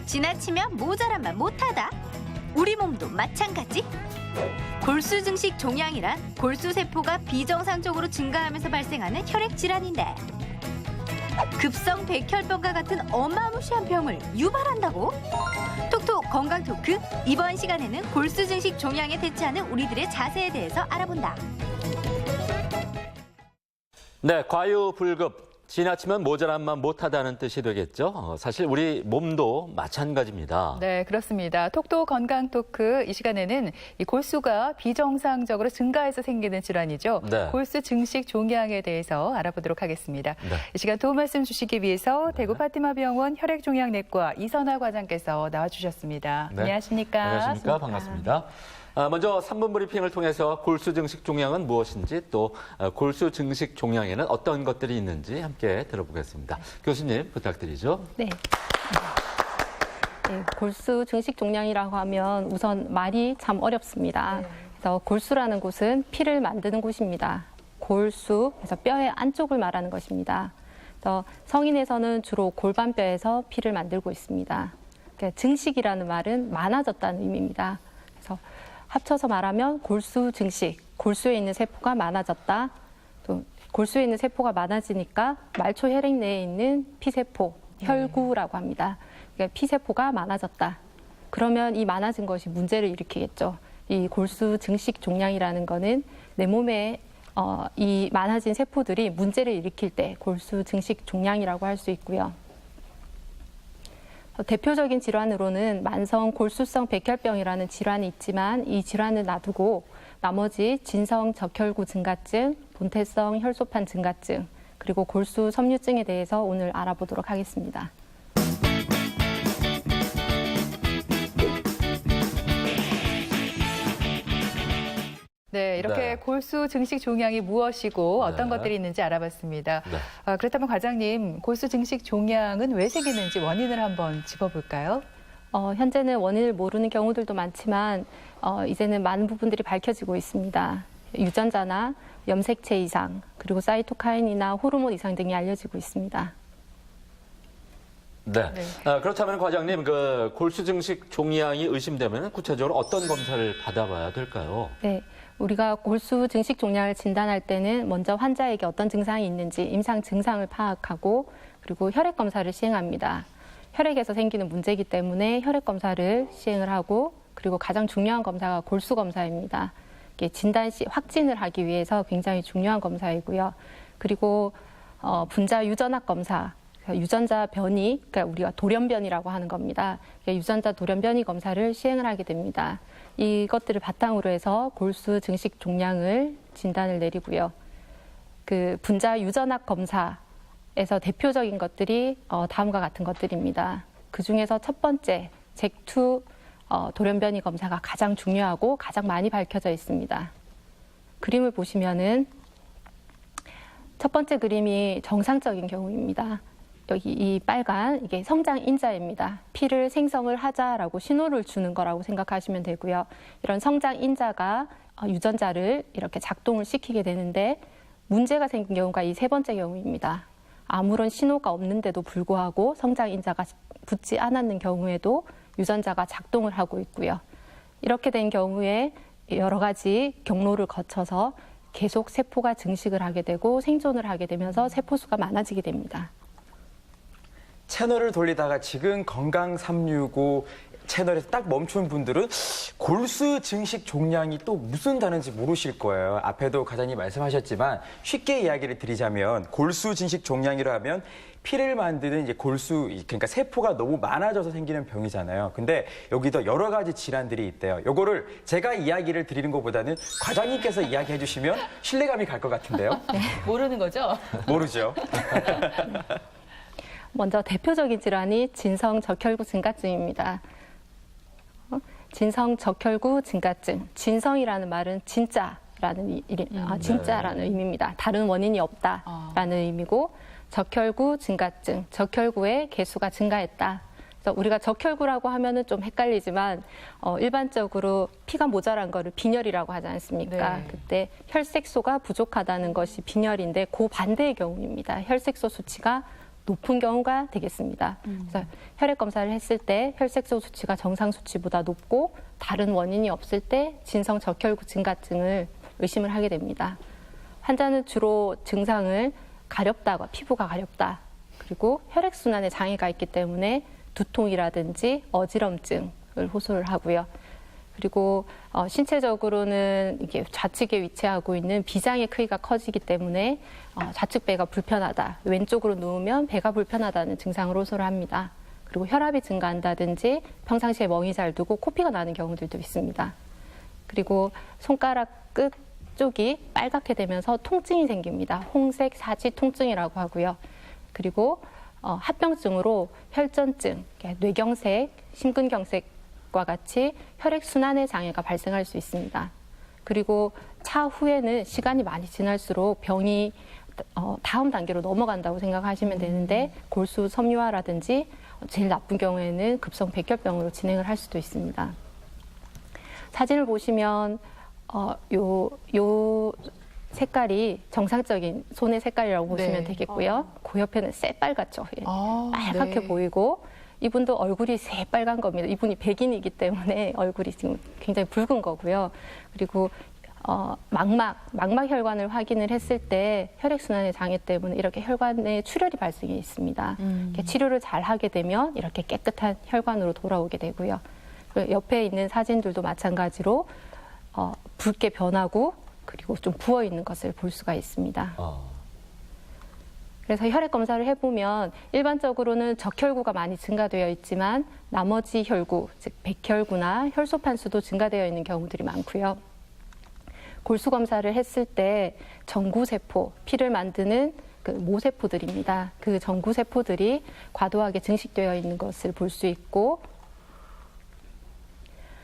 지나치면 모자란만 못하다. 우리 몸도 마찬가지. 골수 증식 종양이란 골수 세포가 비정상적으로 증가하면서 발생하는 혈액 질환인데 급성 백혈병과 같은 어마무시한 병을 유발한다고? 톡톡 건강 토크, 이번 시간에는 골수 증식 종양에 대처하는 우리들의 자세에 대해서 알아본다. 네, 과유불급. 지나치면 모자란만 못하다는 뜻이 되겠죠. 사실 우리 몸도 마찬가지입니다. 네, 그렇습니다. 톡톡 건강 토크, 이 시간에는 이 골수가 비정상적으로 증가해서 생기는 질환이죠. 네. 골수 증식 종양에 대해서 알아보도록 하겠습니다. 네. 이 시간 도움 말씀 주시기 위해서 대구 파티마병원 혈액종양내과 이선화 과장께서 나와주셨습니다. 네. 안녕하십니까? 안녕하십니까? 반갑습니다. 먼저 3분 브리핑을 통해서 골수 증식 종양은 무엇인지 또 골수 증식 종양에는 어떤 것들이 있는지 함께 들어보겠습니다. 교수님 부탁드리죠. 네. 네, 골수 증식 종양이라고 하면 우선 말이 참 어렵습니다. 그래서 골수라는 곳은 피를 만드는 곳입니다. 골수, 그래서 뼈의 안쪽을 말하는 것입니다. 그래서 성인에서는 주로 골반뼈에서 피를 만들고 있습니다. 그러니까 증식이라는 말은 많아졌다는 의미입니다. 그래서 합쳐서 말하면 골수 증식, 골수에 있는 세포가 많아졌다. 또 골수에 있는 세포가 많아지니까 말초 혈액 내에 있는 피세포, 혈구라고 합니다. 그러니까 피세포가 많아졌다. 그러면 이 많아진 것이 문제를 일으키겠죠. 이 골수 증식 종양이라는 거는 내 몸에 이 많아진 세포들이 문제를 일으킬 때 골수 증식 종양이라고 할 수 있고요. 대표적인 질환으로는 만성 골수성 백혈병이라는 질환이 있지만 이 질환을 놔두고 나머지 진성 적혈구 증가증, 본태성 혈소판 증가증, 그리고 골수 섬유증에 대해서 오늘 알아보도록 하겠습니다. 네, 이렇게 네. 골수 증식 종양이 무엇이고 어떤 네. 것들이 있는지 알아봤습니다. 네. 그렇다면 과장님, 골수 증식 종양은 왜 생기는지 원인을 한번 짚어볼까요? 현재는 원인을 모르는 경우들도 많지만 이제는 많은 부분들이 밝혀지고 있습니다. 유전자나 염색체 이상, 그리고 사이토카인이나 호르몬 이상 등이 알려지고 있습니다. 네. 네. 그렇다면 과장님, 그 골수 증식 종양이 의심되면 구체적으로 어떤 검사를 받아봐야 될까요? 네, 우리가 골수 증식 종양을 진단할 때는 먼저 환자에게 어떤 증상이 있는지 임상 증상을 파악하고 그리고 혈액 검사를 시행합니다. 혈액에서 생기는 문제이기 때문에 혈액 검사를 시행을 하고 그리고 가장 중요한 검사가 골수 검사입니다. 이게 진단 시 확진을 하기 위해서 굉장히 중요한 검사이고요. 그리고 분자 유전학 검사, 유전자 변이, 그러니까 우리가 돌연변이라고 하는 겁니다. 유전자 돌연변이 검사를 시행을 하게 됩니다. 이것들을 바탕으로 해서 골수 증식 종양을 진단을 내리고요. 그 분자 유전학 검사에서 대표적인 것들이 다음과 같은 것들입니다. 그 중에서 첫 번째 잭2 돌연변이 검사가 가장 중요하고 가장 많이 밝혀져 있습니다. 그림을 보시면은 첫 번째 그림이 정상적인 경우입니다. 여기 이 빨간 이게 성장 인자입니다. 피를 생성을 하자라고 신호를 주는 거라고 생각하시면 되고요. 이런 성장 인자가 유전자를 이렇게 작동을 시키게 되는데 문제가 생긴 경우가 이 세 번째 경우입니다. 아무런 신호가 없는데도 불구하고 성장 인자가 붙지 않았는 경우에도 유전자가 작동을 하고 있고요. 이렇게 된 경우에 여러 가지 경로를 거쳐서 계속 세포가 증식을 하게 되고 생존을 하게 되면서 세포 수가 많아지게 됩니다. 채널을 돌리다가 지금 건강 365 채널에서 딱 멈춘 분들은 골수 증식 종양이 또 무슨 단어인지 모르실 거예요. 앞에도 과장님 말씀하셨지만 쉽게 이야기를 드리자면 골수 증식 종양이라 하면 피를 만드는 이제 골수, 그러니까 세포가 너무 많아져서 생기는 병이잖아요. 근데 여기도 여러 가지 질환들이 있대요. 요거를 제가 이야기를 드리는 것보다는 과장님께서 이야기해 주시면 신뢰감이 갈 것 같은데요. 모르는 거죠? 모르죠. 먼저 대표적인 질환이 진성 적혈구 증가증입니다. 진성 적혈구 증가증. 진성이라는 말은 진짜라는 진짜라는 의미입니다. 다른 원인이 없다라는 의미고 적혈구 증가증. 적혈구의 개수가 증가했다. 그래서 우리가 적혈구라고 하면은 좀 헷갈리지만 일반적으로 피가 모자란 거를 빈혈이라고 하지 않습니까? 네. 그때 혈색소가 부족하다는 것이 빈혈인데 그 반대의 경우입니다. 혈색소 수치가 높은 경우가 되겠습니다. 그래서 혈액 검사를 했을 때 혈색소 수치가 정상 수치보다 높고 다른 원인이 없을 때 진성 적혈구 증가증을 의심을 하게 됩니다. 환자는 주로 증상을 가렵다가 피부가 가렵다, 그리고 혈액순환에 장애가 있기 때문에 두통이라든지 어지럼증을 호소를 하고요. 그리고 신체적으로는 이게 좌측에 위치하고 있는 비장의 크기가 커지기 때문에 좌측 배가 불편하다, 왼쪽으로 누우면 배가 불편하다는 증상을 호소를 합니다. 그리고 혈압이 증가한다든지 평상시에 멍이 잘 두고 코피가 나는 경우들도 있습니다. 그리고 손가락 끝 쪽이 빨갛게 되면서 통증이 생깁니다. 홍색 사지 통증이라고 하고요. 그리고 합병증으로 혈전증, 뇌경색, 심근경색과 같이 혈액순환의 장애가 발생할 수 있습니다. 그리고 차후에는 시간이 많이 지날수록 병이 다음 단계로 넘어간다고 생각하시면 되는데 골수 섬유화라든지 제일 나쁜 경우에는 급성 백혈병으로 진행을 할 수도 있습니다. 사진을 보시면 요 색깔이 정상적인 손의 색깔이라고 보시면 네. 되겠고요. 그 옆에는 새빨갛죠. 예. 빨갛게 네. 보이고 이분도 얼굴이 새빨간 겁니다. 이분이 백인이기 때문에 얼굴이 지금 굉장히 붉은 거고요. 그리고 망막 혈관을 확인을 했을 때 혈액순환의 장애 때문에 이렇게 혈관에 출혈이 발생해 있습니다. 치료를 잘 하게 되면 이렇게 깨끗한 혈관으로 돌아오게 되고요. 옆에 있는 사진들도 마찬가지로 붉게 변하고 그리고 좀 부어 있는 것을 볼 수가 있습니다. 그래서 혈액 검사를 해보면 일반적으로는 적혈구가 많이 증가되어 있지만 나머지 혈구, 즉 백혈구나 혈소판 수도 증가되어 있는 경우들이 많고요. 골수 검사를 했을 때 정구세포, 피를 만드는 그 모세포들입니다. 그 정구세포들이 과도하게 증식되어 있는 것을 볼 수 있고,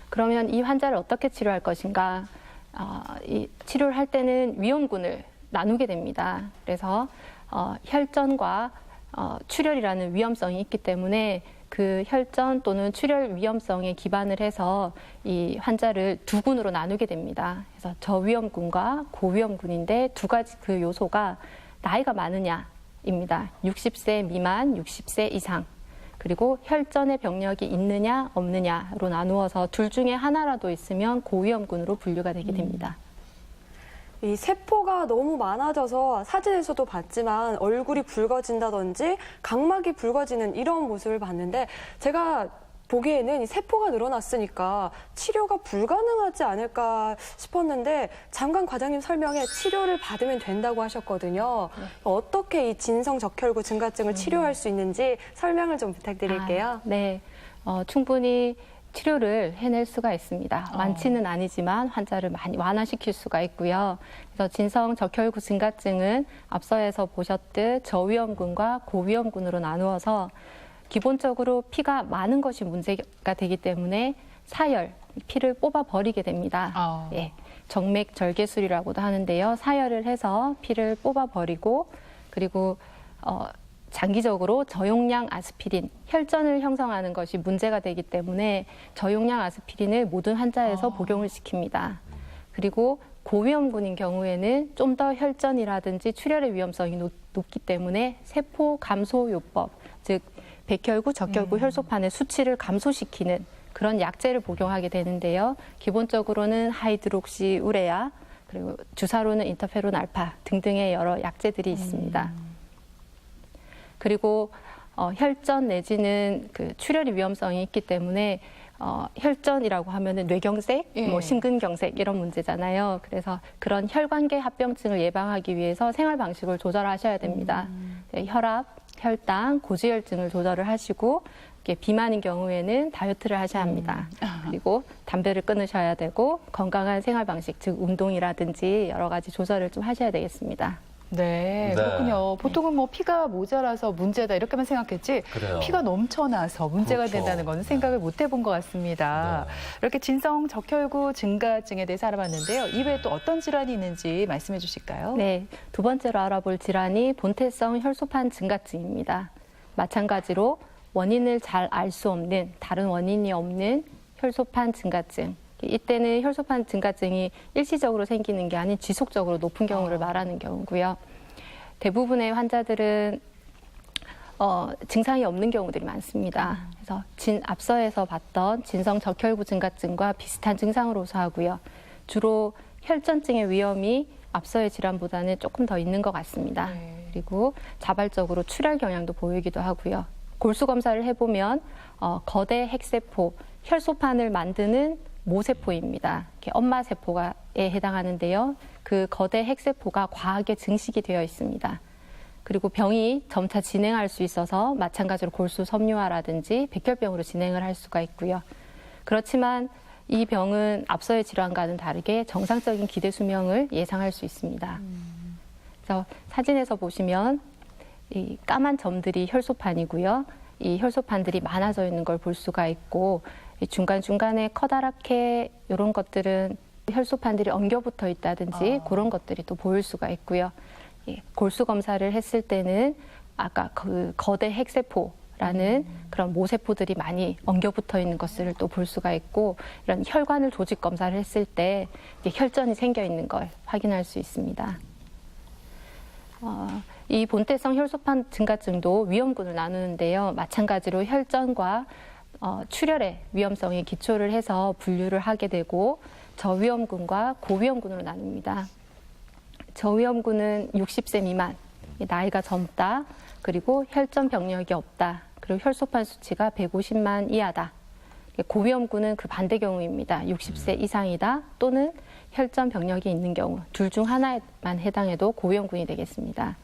그러면 이 환자를 어떻게 치료할 것인가? 이 치료를 할 때는 위험군을 나누게 됩니다. 그래서 혈전과 출혈이라는 위험성이 있기 때문에 그 혈전 또는 출혈 위험성에 기반을 해서 이 환자를 두 군으로 나누게 됩니다. 그래서 저위험군과 고위험군인데 두 가지 그 요소가 나이가 많으냐입니다. 60세 미만, 60세 이상. 그리고 혈전의 병력이 있느냐 없느냐로 나누어서 둘 중에 하나라도 있으면 고위험군으로 분류가 되게 됩니다. 이 세포가 너무 많아져서 사진에서도 봤지만 얼굴이 붉어진다든지 각막이 붉어지는 이런 모습을 봤는데, 제가 보기에는 이 세포가 늘어났으니까 치료가 불가능하지 않을까 싶었는데 잠깐 과장님 설명에 치료를 받으면 된다고 하셨거든요. 어떻게 이 진성적혈구 증가증을 치료할 수 있는지 설명을 좀 부탁드릴게요. 네, 충분히 치료를 해낼 수가 있습니다. 완치는 아니지만 환자를 많이 완화시킬 수가 있고요. 그래서 진성적혈구 증가증은 앞서에서 보셨듯 저위험군과 고위험군으로 나누어서 기본적으로 피가 많은 것이 문제가 되기 때문에 사열, 피를 뽑아 버리게 됩니다. 예, 정맥 절개술이라고도 하는데요. 사열을 해서 피를 뽑아 버리고, 그리고 장기적으로 저용량 아스피린, 혈전을 형성하는 것이 문제가 되기 때문에 저용량 아스피린을 모든 환자에서 복용을 시킵니다. 그리고 고위험군인 경우에는 좀 더 혈전이라든지 출혈의 위험성이 높기 때문에 세포 감소요법, 즉 백혈구, 적혈구, 혈소판의 수치를 감소시키는 그런 약제를 복용하게 되는데요. 기본적으로는 하이드록시 우레아, 그리고 주사로는 인터페론 알파 등등의 여러 약제들이 있습니다. 그리고 혈전 내지는 그 출혈의 위험성이 있기 때문에 혈전이라고 하면은 뇌경색, 뭐 심근경색 이런 문제잖아요. 그래서 그런 혈관계 합병증을 예방하기 위해서 생활 방식을 조절하셔야 됩니다. 혈압, 혈당, 고지혈증을 조절을 하시고, 비만인 경우에는 다이어트를 하셔야 합니다. 그리고 담배를 끊으셔야 되고 건강한 생활 방식, 즉 운동이라든지 여러 가지 조절을 좀 하셔야 되겠습니다. 네, 그렇군요. 보통은 뭐 피가 모자라서 문제다 이렇게만 생각했지 그래요. 피가 넘쳐나서 문제가 그렇죠. 된다는 건 생각을 못 해본 것 같습니다. 네. 이렇게 진성 적혈구 증가증에 대해서 알아봤는데요. 이외에 또 어떤 질환이 있는지 말씀해 주실까요? 네, 두 번째로 알아볼 질환이 본태성 혈소판 증가증입니다. 마찬가지로 원인을 잘 알 수 없는, 다른 원인이 없는 혈소판 증가증. 이때는 혈소판 증가증이 일시적으로 생기는 게 아닌 지속적으로 높은 경우를 말하는 경우고요. 대부분의 환자들은 증상이 없는 경우들이 많습니다. 그래서 앞서에서 봤던 진성 적혈구 증가증과 비슷한 증상으로서 하고요. 주로 혈전증의 위험이 앞서의 질환보다는 조금 더 있는 것 같습니다. 그리고 자발적으로 출혈 경향도 보이기도 하고요. 골수 검사를 해보면 거대 핵세포, 혈소판을 만드는 모세포입니다. 엄마 세포에 해당하는데요. 그 거대 핵세포가 과하게 증식이 되어 있습니다. 그리고 병이 점차 진행할 수 있어서 마찬가지로 골수 섬유화라든지 백혈병으로 진행을 할 수가 있고요. 그렇지만 이 병은 앞서의 질환과는 다르게 정상적인 기대 수명을 예상할 수 있습니다. 그래서 사진에서 보시면 이 까만 점들이 혈소판이고요. 이 혈소판들이 많아져 있는 걸 볼 수가 있고 이 중간중간에 커다랗게 이런 것들은 혈소판들이 엉겨붙어 있다든지 그런 것들이 또 보일 수가 있고요. 골수 검사를 했을 때는 아까 그 거대 핵세포라는 그런 모세포들이 많이 엉겨붙어 있는 것을 또 볼 수가 있고 이런 혈관을 조직 검사를 했을 때 혈전이 생겨 있는 걸 확인할 수 있습니다. 이 본태성 혈소판 증가증도 위험군을 나누는데요. 마찬가지로 혈전과 출혈의 위험성에 기초를 해서 분류를 하게 되고 저위험군과 고위험군으로 나눕니다. 저위험군은 60세 미만, 나이가 젊다, 그리고 혈전 병력이 없다, 그리고 혈소판 수치가 150만 이하다. 고위험군은 그 반대 경우입니다. 60세 이상이다 또는 혈전 병력이 있는 경우, 둘 중 하나에만 해당해도 고위험군이 되겠습니다.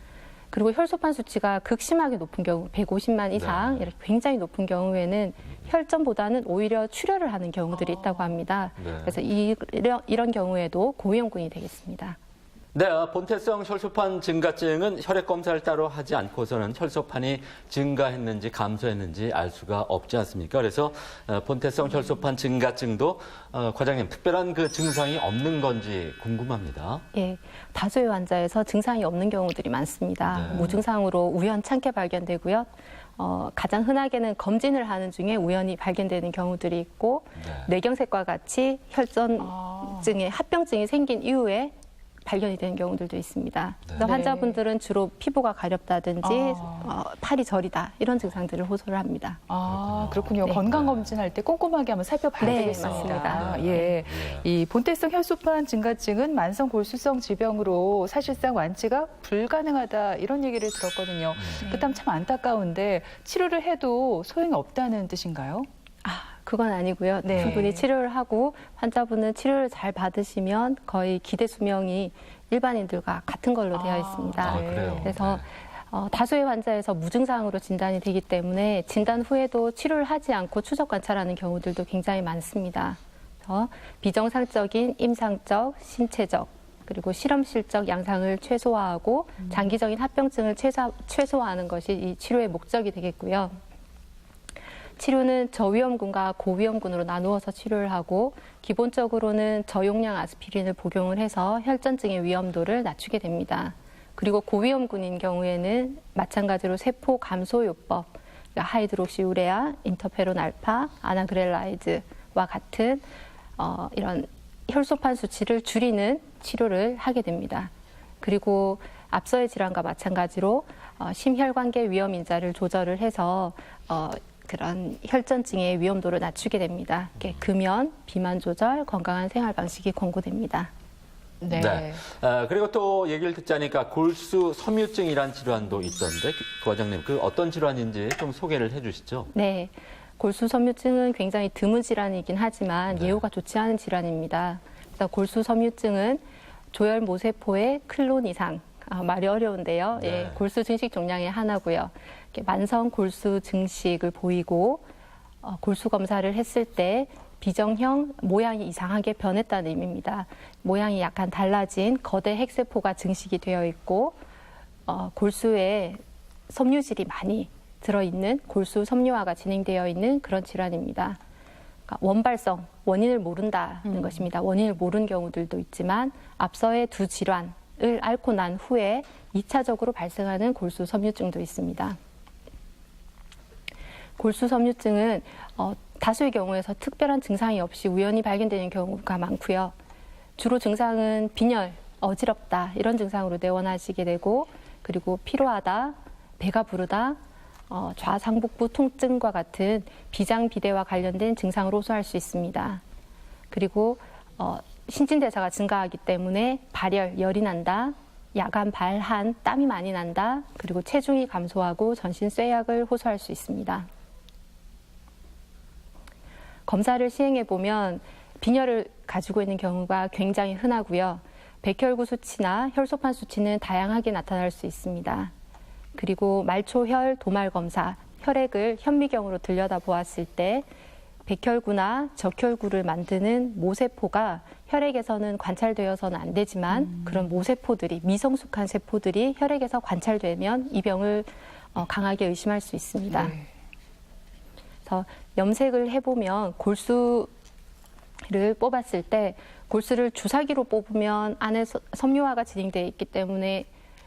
그리고 혈소판 수치가 극심하게 높은 경우, 150만 이상, 이렇게 굉장히 높은 경우에는 혈전보다는 오히려 출혈을 하는 경우들이 있다고 합니다. 그래서 이런 경우에도 고위험군이 되겠습니다. 네, 본태성 혈소판 증가증은 혈액 검사를 따로 하지 않고서는 혈소판이 증가했는지 감소했는지 알 수가 없지 않습니까? 그래서 본태성 혈소판 증가증도 과장님 특별한 그 증상이 없는 건지 궁금합니다. 예, 다수의 환자에서 증상이 없는 경우들이 많습니다. 무증상으로 우연찮게 발견되고요. 가장 흔하게는 검진을 하는 중에 우연히 발견되는 경우들이 있고 뇌경색과 같이 혈전증의 합병증이 생긴 이후에 발견이 되는 경우들도 있습니다. 그래서 환자분들은 주로 피부가 가렵다든지 팔이 저리다 이런 증상들을 호소를 합니다. 그렇군요. 네. 건강검진할 때 꼼꼼하게 한번 살펴봐야 네, 되겠습니다. 맞습니다. 예. 이 본태성 혈소판 증가증은 만성 골수성 질병으로 사실상 완치가 불가능하다 이런 얘기를 들었거든요. 그렇다면 참 안타까운데 치료를 해도 소용이 없다는 뜻인가요? 그건 아니고요. 네. 충분히 치료를 하고 환자분은 치료를 잘 받으시면 거의 기대 수명이 일반인들과 같은 걸로 되어 있습니다. 그래요? 그래서 다수의 환자에서 무증상으로 진단이 되기 때문에 진단 후에도 치료를 하지 않고 추적 관찰하는 경우들도 굉장히 많습니다. 그래서 비정상적인 임상적, 신체적, 그리고 실험실적 양상을 최소화하고 장기적인 합병증을 최소화하는 것이 이 치료의 목적이 되겠고요. 치료는 저위험군과 고위험군으로 나누어서 치료를 하고 기본적으로는 저용량 아스피린을 복용을 해서 혈전증의 위험도를 낮추게 됩니다. 그리고 고위험군인 경우에는 마찬가지로 세포 감소요법, 그러니까 하이드록시우레아, 인터페론 알파, 아나그렐라이드와 같은 이런 혈소판 수치를 줄이는 치료를 하게 됩니다. 그리고 앞서의 질환과 마찬가지로 심혈관계 위험 인자를 조절을 해서 그런 혈전증의 위험도를 낮추게 됩니다. 금연, 비만 조절, 건강한 생활 방식이 권고됩니다. 네. 그리고 또 얘기를 듣자니까 골수 섬유증이란 질환도 있던데 과장님 그 어떤 질환인지 좀 소개를 해주시죠. 네, 골수 섬유증은 굉장히 드문 질환이긴 하지만 예후가 좋지 않은 질환입니다. 그래서 골수 섬유증은 조혈 모세포의 클론 이상, 말이 어려운데요. 예, 골수 증식 종양의 하나고요. 만성 골수 증식을 보이고 골수 검사를 했을 때 비정형 모양이 이상하게 변했다는 의미입니다. 모양이 약간 달라진 거대 핵세포가 증식이 되어 있고 골수에 섬유질이 많이 들어있는 골수 섬유화가 진행되어 있는 그런 질환입니다. 그러니까 원발성, 원인을 모른다는 것입니다. 원인을 모르는 경우들도 있지만 앞서의 두 질환을 앓고 난 후에 2차적으로 발생하는 골수 섬유증도 있습니다. 골수 섬유증은 다수의 경우에서 특별한 증상이 없이 우연히 발견되는 경우가 많고요. 주로 증상은 빈혈, 어지럽다 이런 증상으로 내원하시게 되고 그리고 피로하다, 배가 부르다, 좌상복부 통증과 같은 비장비대와 관련된 증상을 호소할 수 있습니다. 그리고 신진대사가 증가하기 때문에 발열, 열이 난다, 야간 발한, 땀이 많이 난다, 그리고 체중이 감소하고 전신 쇠약을 호소할 수 있습니다. 검사를 시행해 보면 빈혈을 가지고 있는 경우가 굉장히 흔하고요. 백혈구 수치나 혈소판 수치는 다양하게 나타날 수 있습니다. 그리고 말초혈 도말 검사, 혈액을 현미경으로 들여다보았을 때 백혈구나 적혈구를 만드는 모세포가 혈액에서는 관찰되어서는 안 되지만 그런 모세포들이, 미성숙한 세포들이 혈액에서 관찰되면 이 병을 강하게 의심할 수 있습니다. 그래서 염색을 해보면 골수를 뽑았을 때 골수를 주사기로 뽑으면 안에 섬유화가 진행되어 있기 때문에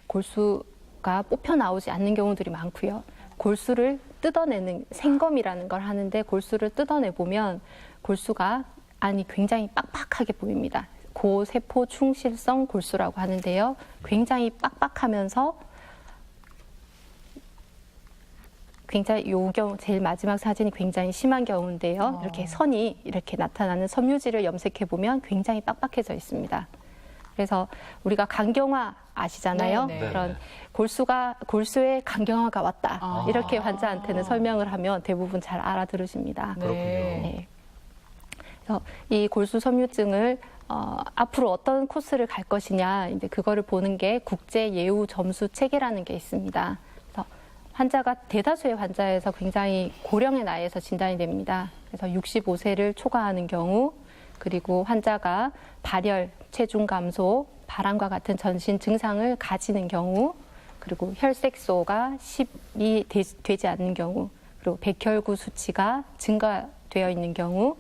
골수가 뽑혀 나오지 않는 경우들이 많고요. 골수를 뜯어내는 생검이라는 걸 하는데 골수를 뜯어내보면 골수가 안이 굉장히 빡빡하게 보입니다. 고세포 충실성 골수라고 하는데요. 굉장히 빡빡하면서 굉장히 요 경우 제일 마지막 사진이 굉장히 심한 경우인데요. 이렇게 선이 이렇게 나타나는 섬유질을 염색해 보면 굉장히 빡빡해져 있습니다. 그래서 우리가 간경화 아시잖아요. 네, 네. 그런 골수에 간경화가 왔다. 이렇게 환자한테는 설명을 하면 대부분 잘 알아들으십니다. 네. 그래서 이 골수 섬유증을 앞으로 어떤 코스를 갈 것이냐, 이제 그거를 보는 게 국제 예우 점수 체계라는 게 있습니다. 그래서 환자가 대다수의 환자에서 굉장히 고령의 나이에서 진단이 됩니다. 그래서 65세를 초과하는 경우, 그리고 환자가 발열, 체중 감소, 발한과 같은 전신 증상을 가지는 경우, 그리고 혈색소가 10이 되지 않는 경우, 그리고 백혈구 수치가 증가되어 있는 경우,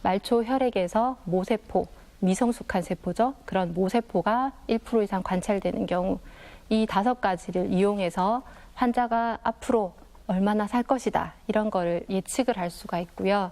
말초 혈액에서 모세포, 미성숙한 세포죠. 그런 모세포가 1% 이상 관찰되는 경우, 이 5가지를 이용해서 환자가 앞으로 얼마나 살 것이다, 이런 거를 예측을 할 수가 있고요.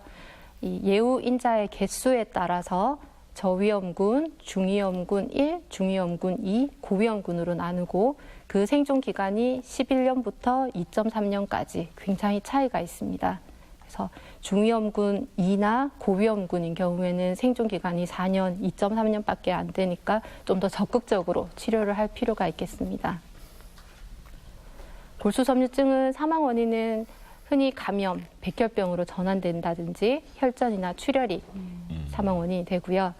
이 예우 인자의 개수에 따라서 저위험군, 중위험군 1, 중위험군 2, 고위험군으로 나누고 그 생존 기간이 11년부터 2.3년까지 굉장히 차이가 있습니다. 그래서 중위험군 2나 고위험군인 경우에는 생존 기간이 4년, 2.3년밖에 안 되니까 좀 더 적극적으로 치료를 할 필요가 있겠습니다. 골수섬유증은 사망 원인은 흔히 감염, 백혈병으로 전환된다든지 혈전이나 출혈이 사망 원인이 되고요.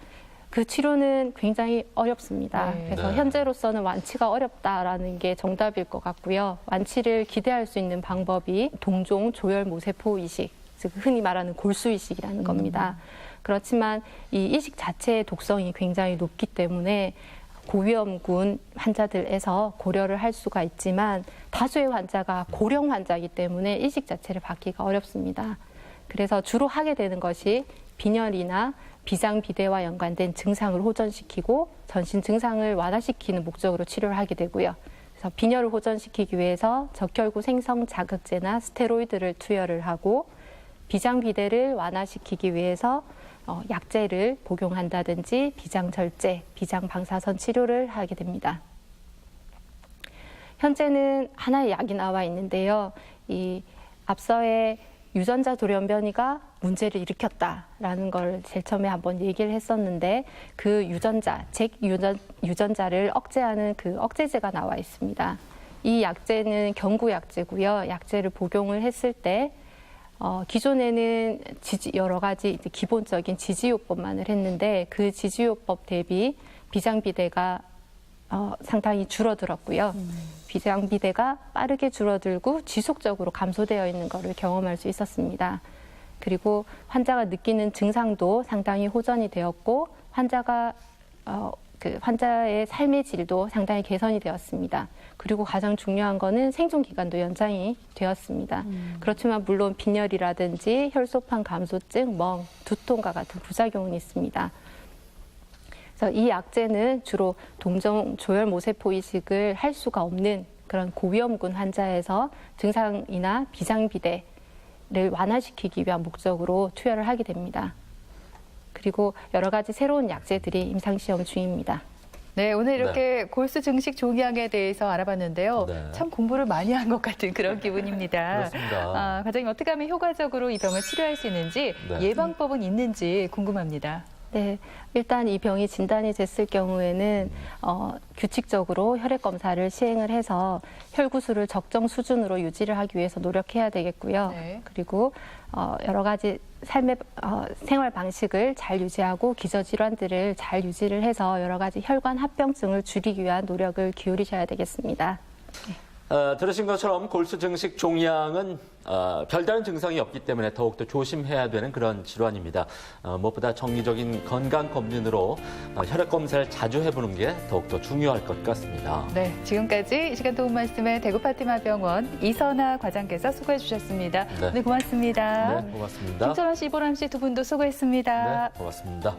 그 치료는 굉장히 어렵습니다. 그래서 현재로서는 완치가 어렵다라는 게 정답일 것 같고요. 완치를 기대할 수 있는 방법이 동종 조혈 모세포 이식, 즉 흔히 말하는 골수 이식이라는 겁니다. 그렇지만 이 이식 자체의 독성이 굉장히 높기 때문에 고위험군 환자들에서 고려를 할 수가 있지만 다수의 환자가 고령 환자이기 때문에 이식 자체를 받기가 어렵습니다. 그래서 주로 하게 되는 것이 빈혈이나 비장비대와 연관된 증상을 호전시키고 전신 증상을 완화시키는 목적으로 치료를 하게 되고요. 그래서 빈혈을 호전시키기 위해서 적혈구 생성 자극제나 스테로이드를 투여를 하고 비장비대를 완화시키기 위해서 약제를 복용한다든지 비장절제, 비장방사선 치료를 하게 됩니다. 현재는 하나의 약이 나와 있는데요. 이 앞서의 유전자 돌연변이가 문제를 일으켰다라는 걸 제일 처음에 한번 얘기를 했었는데 그 유전자를 억제하는 그 억제제가 나와 있습니다. 이 약제는 경구약제고요. 약제를 복용을 했을 때 기존에는 여러 가지 기본적인 지지요법만을 했는데 그 지지요법 대비 비장비대가 상당히 줄어들었고요. 비장비대가 빠르게 줄어들고 지속적으로 감소되어 있는 것을 경험할 수 있었습니다. 그리고 환자가 느끼는 증상도 상당히 호전이 되었고 환자의 삶의 질도 상당히 개선이 되었습니다. 그리고 가장 중요한 거는 생존 기간도 연장이 되었습니다. 그렇지만 물론 빈혈이라든지 혈소판 감소증, 멍, 두통과 같은 부작용은 있습니다. 그래서 이 약제는 주로 동종 조혈 모세포 이식을 할 수가 없는 그런 고위험군 환자에서 증상이나 비장비대를 완화시키기 위한 목적으로 투여를 하게 됩니다. 그리고 여러 가지 새로운 약제들이 임상시험 중입니다. 네, 오늘 이렇게 골수 증식 종양에 대해서 알아봤는데요. 네. 참 공부를 많이 한 것 같은 그런 기분입니다. 그렇습니다. 과장님 어떻게 하면 효과적으로 이 병을 치료할 수 있는지 네. 예방법은 있는지 궁금합니다. 네, 일단 이 병이 진단이 됐을 경우에는 규칙적으로 혈액 검사를 시행을 해서 혈구수를 적정 수준으로 유지를 하기 위해서 노력해야 되겠고요. 네. 그리고 여러 가지 삶의 생활 방식을 잘 유지하고 기저 질환들을 잘 유지를 해서 여러 가지 혈관 합병증을 줄이기 위한 노력을 기울이셔야 되겠습니다. 들으신 것처럼 골수 증식 종양은 별다른 증상이 없기 때문에 더욱더 조심해야 되는 그런 질환입니다. 무엇보다 정기적인 건강 검진으로 혈액 검사를 자주 해보는 게 더욱더 중요할 것 같습니다. 네, 지금까지 이 시간 도움 말씀에 대구 파티마병원 이선아 과장께서 수고해 주셨습니다. 네. 네, 고맙습니다. 네, 고맙습니다. 김철원 씨, 이보람 씨 두 분도 수고했습니다. 네, 고맙습니다.